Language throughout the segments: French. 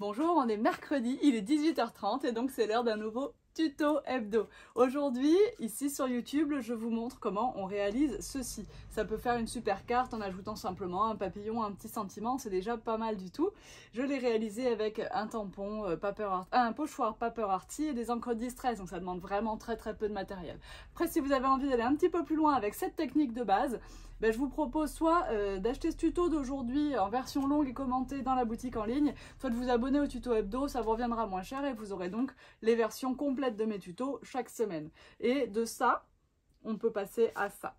Bonjour, on est mercredi, il est 18h30 et donc c'est l'heure d'un nouveau tuto hebdo. Aujourd'hui, ici sur YouTube, je vous montre comment on réalise ceci. Ça peut faire une super carte en ajoutant simplement un papillon, un petit sentiment, c'est déjà pas mal du tout. Je l'ai réalisé avec un tampon, un pochoir Paper Arty et des encres Distress, donc ça demande vraiment très peu de matériel. Après, si vous avez envie d'aller un petit peu plus loin avec cette technique de base, je vous propose soit d'acheter ce tuto d'aujourd'hui en version longue et commentée dans la boutique en ligne, soit de vous abonner au tuto hebdo, ça vous reviendra moins cher et vous aurez donc les versions complètes de mes tutos chaque semaine. Et de ça, on peut passer à ça.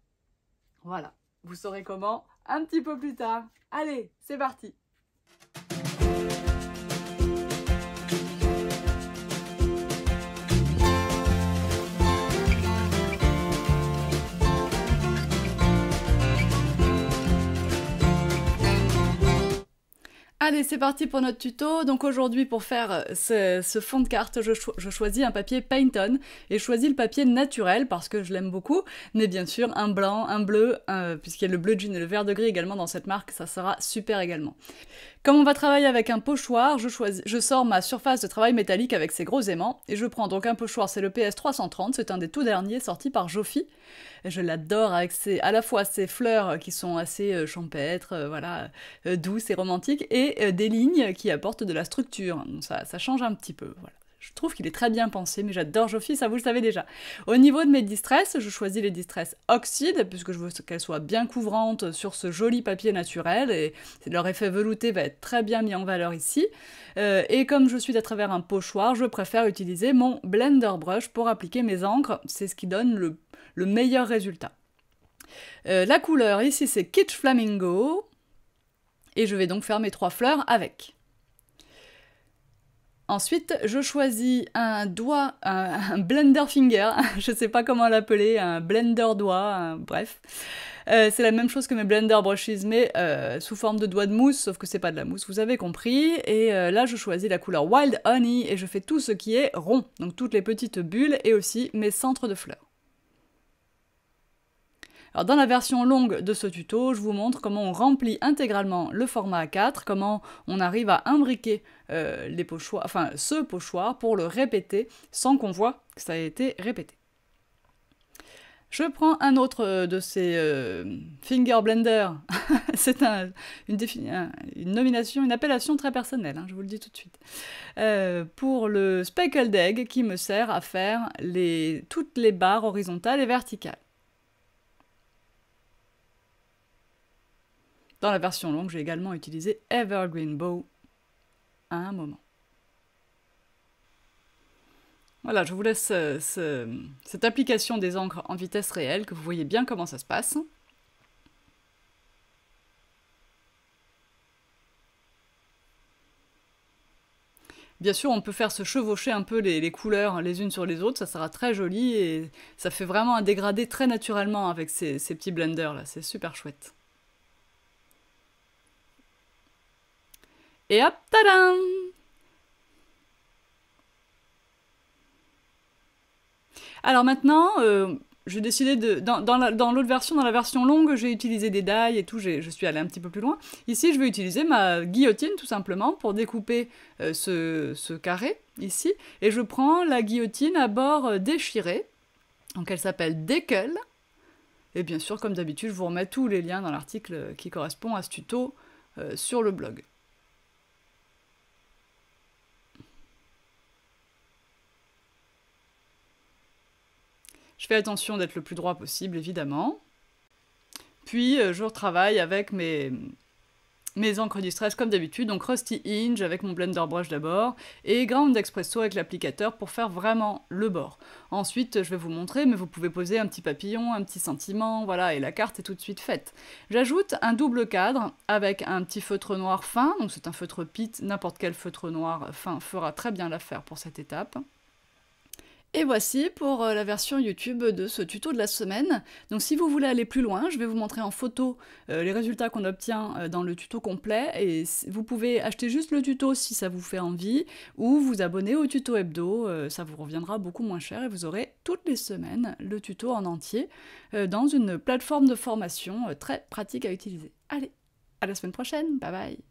Voilà, vous saurez comment un petit peu plus tard. Allez, c'est parti! Allez, c'est parti pour notre tuto. Donc aujourd'hui, pour faire ce fond de carte, je choisis un papier Paint On et je choisis le papier naturel parce que je l'aime beaucoup, mais bien sûr un blanc, un bleu, puisqu'il y a le bleu jean et le vert de gris également dans cette marque, ça sera super également. Comme on va travailler avec un pochoir, je sors ma surface de travail métallique avec ses gros aimants, et je prends donc un pochoir, c'est le PS 330, c'est un des tout derniers sortis par Jofi. Je l'adore avec à la fois ses fleurs qui sont assez champêtres, douces et romantiques, et des lignes qui apportent de la structure, donc ça change un petit peu, voilà. Je trouve qu'il est très bien pensé, mais j'adore Jofi, ça vous le savez déjà. Au niveau de mes Distress, je choisis les Distress Oxide, puisque je veux qu'elles soient bien couvrantes sur ce joli papier naturel, et leur effet velouté va être très bien mis en valeur ici. Et comme je suis à travers un pochoir, je préfère utiliser mon Blender Brush pour appliquer mes encres, c'est ce qui donne le meilleur résultat. La couleur ici c'est Kitsch Flamingo, et je vais donc faire mes 3 fleurs avec. Ensuite, je choisis un doigt, un blender finger, je sais pas comment l'appeler, un blender doigt, bref. C'est la même chose que mes blender brushes, mais sous forme de doigt de mousse, sauf que c'est pas de la mousse, vous avez compris. Et là, je choisis la couleur Wild Honey et je fais tout ce qui est rond, donc toutes les petites bulles et aussi mes centres de fleurs. Alors dans la version longue de ce tuto, je vous montre comment on remplit intégralement le format A4, comment on arrive à imbriquer ce pochoir pour le répéter sans qu'on voit que ça a été répété. Je prends un autre de ces finger blender, c'est une nomination, une appellation très personnelle, hein, je vous le dis tout de suite, pour le Speckled Egg qui me sert à faire toutes les barres horizontales et verticales. Dans la version longue, j'ai également utilisé Evergreen Bow à un moment. Voilà, je vous laisse cette application des encres en vitesse réelle, que vous voyez bien comment ça se passe. Bien sûr, on peut faire se chevaucher un peu les couleurs les unes sur les autres, ça sera très joli et ça fait vraiment un dégradé très naturellement avec ces petits blenders là, c'est super chouette. Et hop, tadam! Alors maintenant, j'ai décidé dans l'autre version, dans la version longue, j'ai utilisé des die et tout, je suis allée un petit peu plus loin. Ici, je vais utiliser ma guillotine, tout simplement, pour découper ce carré, ici. Et je prends la guillotine à bord déchiré, donc elle s'appelle Deckel. Et bien sûr, comme d'habitude, je vous remets tous les liens dans l'article qui correspond à ce tuto sur le blog. Je fais attention d'être le plus droit possible, évidemment. Puis, je retravaille avec mes encres Distress comme d'habitude, donc Rusty Hinge avec mon Blender Brush d'abord, et Ground Espresso avec l'applicateur pour faire vraiment le bord. Ensuite, je vais vous montrer, mais vous pouvez poser un petit papillon, un petit sentiment, voilà, et la carte est tout de suite faite. J'ajoute un double cadre avec un petit feutre noir fin, donc c'est un feutre Pitt, n'importe quel feutre noir fin fera très bien l'affaire pour cette étape. Et voici pour la version YouTube de ce tuto de la semaine. Donc si vous voulez aller plus loin, je vais vous montrer en photo les résultats qu'on obtient dans le tuto complet, et vous pouvez acheter juste le tuto si ça vous fait envie, ou vous abonner au tuto hebdo, ça vous reviendra beaucoup moins cher, et vous aurez toutes les semaines le tuto en entier dans une plateforme de formation très pratique à utiliser. Allez, à la semaine prochaine, bye bye!